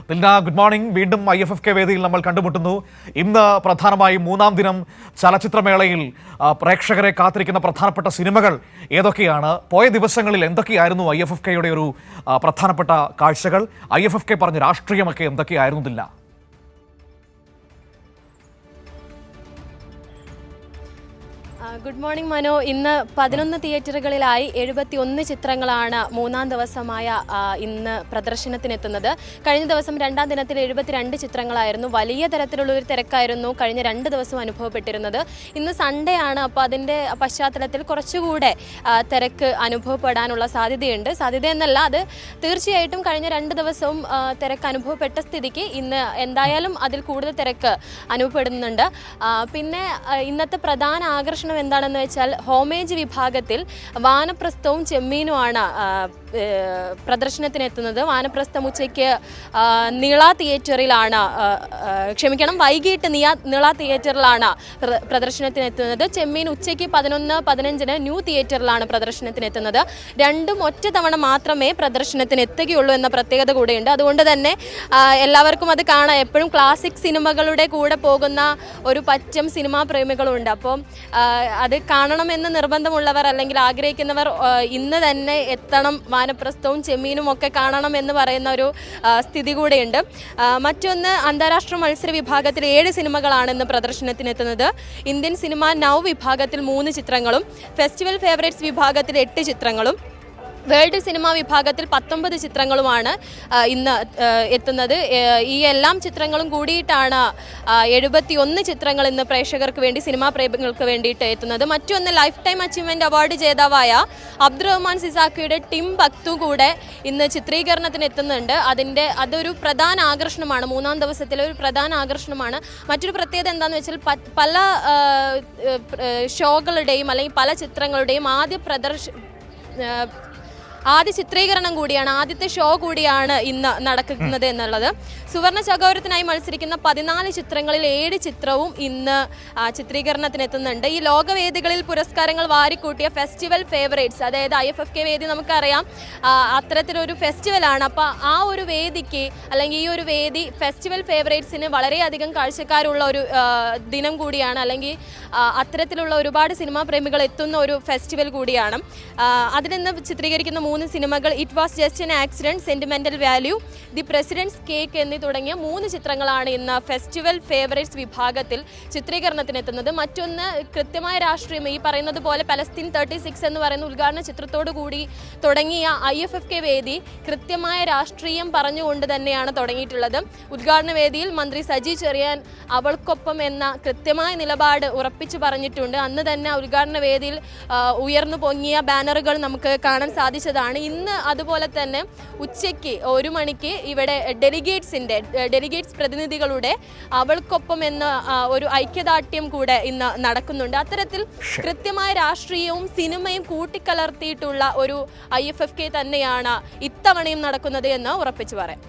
Dilna, good morning. വീണ്ടും IFFK വേദിയിൽ നമ്മൾ കണ്ടുമുട്ടുന്നു. ഇന്ന് പ്രധാനമായും മൂന്നാം ദിനം ചലച്ചിത്രമേളയിൽ പ്രേക്ഷകരെ കാത്തിരിക്കുന്ന പ്രധാനപ്പെട്ട സിനിമകൾ ഏതൊക്കെയാണ്? പോയ ദിവസങ്ങളിൽ എന്തൊക്കെയായിരുന്നു IFFKയുടെ ഒരു പ്രധാനപ്പെട്ട കാഴ്ചകൾ? IFFK പറഞ്ഞ രാഷ്ട്രീയമൊക്കെ എന്തൊക്കെയായിരുന്നു ദിൽന? ഗുഡ് മോർണിംഗ് മനോ. ഇന്ന് 11 തിയേറ്ററുകളിലായി 71 ചിത്രങ്ങളാണ് മൂന്നാം ദിവസമായ ഇന്ന് പ്രദർശനത്തിനെത്തുന്നത്. കഴിഞ്ഞ ദിവസം രണ്ടാം ദിനത്തിൽ 72 ചിത്രങ്ങളായിരുന്നു. വലിയ തരത്തിലുള്ളൊരു തിരക്കായിരുന്നു കഴിഞ്ഞ 2 ദിവസം അനുഭവപ്പെട്ടിരുന്നത്. ഇന്ന് സൺഡേ ആണ്, അപ്പോൾ അതിൻ്റെ പശ്ചാത്തലത്തിൽ കുറച്ചുകൂടെ തിരക്ക് അനുഭവപ്പെടാനുള്ള സാധ്യതയെന്നല്ല, അത് തീർച്ചയായിട്ടും കഴിഞ്ഞ 2 ദിവസവും തിരക്ക് അനുഭവപ്പെട്ട സ്ഥിതിക്ക് ഇന്ന് എന്തായാലും അതിൽ കൂടുതൽ തിരക്ക് അനുഭവപ്പെടുന്നുണ്ട്. പിന്നെ ഇന്നത്തെ പ്രധാന ആകർഷണം എന്താണെന്ന് വെച്ചാൽ, ഹോമേജ് വിഭാഗത്തിൽ വാനപ്രസ്ഥവും ചെമ്മീനുമാണ് പ്രദർശനത്തിനെത്തുന്നത്. വാനപ്രസ്ഥം ഉച്ചയ്ക്ക് വൈകിട്ട് നിള തിയേറ്ററിലാണ് പ്രദർശനത്തിനെത്തുന്നത്. ചെമ്മീൻ ഉച്ചയ്ക്ക് 11:15 ന്യൂ തിയേറ്ററിലാണ് പ്രദർശനത്തിനെത്തുന്നത്. രണ്ടും ഒറ്റ തവണ മാത്രമേ പ്രദർശനത്തിന് എത്തുകയുള്ളൂ എന്ന പ്രത്യേകത കൂടെയുണ്ട്. അതുകൊണ്ട് തന്നെ എല്ലാവർക്കും അത് കാണാം. എപ്പോഴും ക്ലാസിക് സിനിമകളുടെ കൂടെ പോകുന്ന ഒരു പറ്റം സിനിമാ പ്രേമികളുണ്ട്. അപ്പം അത് കാണണമെന്ന് നിർബന്ധമുള്ളവർ അല്ലെങ്കിൽ ആഗ്രഹിക്കുന്നവർ ഇന്ന് തന്നെ എത്തണം, വാനപ്രസ്ഥവും ചെമ്മീനും ഒക്കെ കാണണം എന്ന് പറയുന്ന ഒരു സ്ഥിതി കൂടെയുണ്ട്. മറ്റൊന്ന്, അന്താരാഷ്ട്ര മത്സര വിഭാഗത്തിൽ 7 സിനിമകളാണ് ഇന്ന് പ്രദർശനത്തിനെത്തുന്നത്. ഇന്ത്യൻ സിനിമ നൗ വിഭാഗത്തിൽ 3 ചിത്രങ്ങളും, ഫെസ്റ്റിവൽ ഫേവറേറ്റ്സ് വിഭാഗത്തിൽ 8 ചിത്രങ്ങളും, വേൾഡ് സിനിമ വിഭാഗത്തിൽ 19 ചിത്രങ്ങളുമാണ് ഇന്ന് എത്തുന്നത്. ഈ എല്ലാം ചിത്രങ്ങളും കൂടിയിട്ടാണ് 71 ചിത്രങ്ങൾ ഇന്ന് പ്രേക്ഷകർക്ക് വേണ്ടി, സിനിമാ പ്രേമികൾക്ക് വേണ്ടിയിട്ട് എത്തുന്നത്. മറ്റൊന്ന്, ലൈഫ് ടൈം അച്ചീവ്മെൻറ്റ് അവാർഡ് ജേതാവായ അബ്ദുറഹ്മാൻ സിസാക്കിയുടെ ടിംബക്തു കൂടെ ഇന്ന് ചിത്രീകരണത്തിന് എത്തുന്നുണ്ട്. അതൊരു പ്രധാന ആകർഷണമാണ്, മൂന്നാം ദിവസത്തിലെ ഒരു പ്രധാന ആകർഷണമാണ്. മറ്റൊരു പ്രത്യേകത എന്താണെന്ന് വെച്ചാൽ, പല ഷോകളുടെയും അല്ലെങ്കിൽ പല ചിത്രങ്ങളുടെയും ആദ്യ ചിത്രീകരണം കൂടിയാണ്, ആദ്യത്തെ ഷോ കൂടിയാണ് ഇന്ന് നടക്കുന്നത് എന്നുള്ളത്. സുവർണ ചകോരത്തിനായി മത്സരിക്കുന്ന 14 ചിത്രങ്ങളിൽ 7 ചിത്രവും ഇന്ന് ചിത്രീകരണത്തിനെത്തുന്നുണ്ട്. ഈ ലോകവേദികളിൽ പുരസ്കാരങ്ങൾ വാരിക്കൂട്ടിയ ഫെസ്റ്റിവൽ ഫേവറേറ്റ്സ്, അതായത് IFFK വേദി നമുക്കറിയാം അത്തരത്തിലൊരു ഫെസ്റ്റിവലാണ്. അപ്പോൾ ആ ഒരു വേദിക്ക് അല്ലെങ്കിൽ ഈ ഒരു വേദി ഫെസ്റ്റിവൽ ഫേവറേറ്റ്സിന് വളരെയധികം കാഴ്ചക്കാരുള്ള ഒരു ദിനം കൂടിയാണ്, അല്ലെങ്കിൽ അത്തരത്തിലുള്ള ഒരുപാട് സിനിമാ പ്രേമികൾ എത്തുന്ന ഒരു ഫെസ്റ്റിവൽ കൂടിയാണ്. അതിൽ നിന്ന് ചിത്രീകരിക്കുന്ന 3 സിനിമകൾ it was just an accident, sentimental value, the president's cake എന്നീ തുടങ്ങിയ 3 ചിത്രങ്ങളാണ് ഇന്ന് ഫെസ്റ്റിവൽ ഫേവറേറ്റ്സ് വിഭാഗത്തിൽ ചിത്രീകരണത്തിനെത്തുന്നത്. മറ്റൊന്ന്, കൃത്യമായ രാഷ്ട്രീയം, ഈ പറയുന്നത് പോലെ പലസ്തീൻ 36 എന്ന് പറയുന്ന ഉദ്ഘാടന ചിത്രത്തോടു കൂടി തുടങ്ങിയ IFFK വേദി കൃത്യമായ രാഷ്ട്രീയം പറഞ്ഞുകൊണ്ട് തന്നെയാണ് തുടങ്ങിയിട്ടുള്ളത്. ഉദ്ഘാടന വേദിയിൽ മന്ത്രി സജി ചെറിയാൻ അവൾക്കൊപ്പം എന്ന കൃത്യമായ നിലപാട് ഉറപ്പിച്ചു പറഞ്ഞിട്ടുണ്ട്. അന്ന് തന്നെ ഉദ്ഘാടന വേദിയിൽ ഉയർന്നു പൊങ്ങിയ ബാനറുകൾ നമുക്ക് കാണാൻ സാധിച്ചതാണ്. ഇന്ന് അതുപോലെ തന്നെ ഉച്ചയ്ക്ക് 1 മണിക്ക് ഇവിടെ ഡെലിഗേറ്റ്സ് പ്രതിനിധികളുടെ അവൾക്കൊപ്പം എന്ന ഒരു ഐക്യദാർഢ്യം കൂടെ ഇന്ന് നടക്കുന്നുണ്ട്. അത്തരത്തിൽ കൃത്യമായ രാഷ്ട്രീയവും സിനിമയും കൂട്ടിക്കലർത്തിയിട്ടുള്ള ഒരു IFFK തന്നെയാണ് ഇത്തവണയും നടക്കുന്നത് എന്ന് ഉറപ്പിച്ചു പറയാം.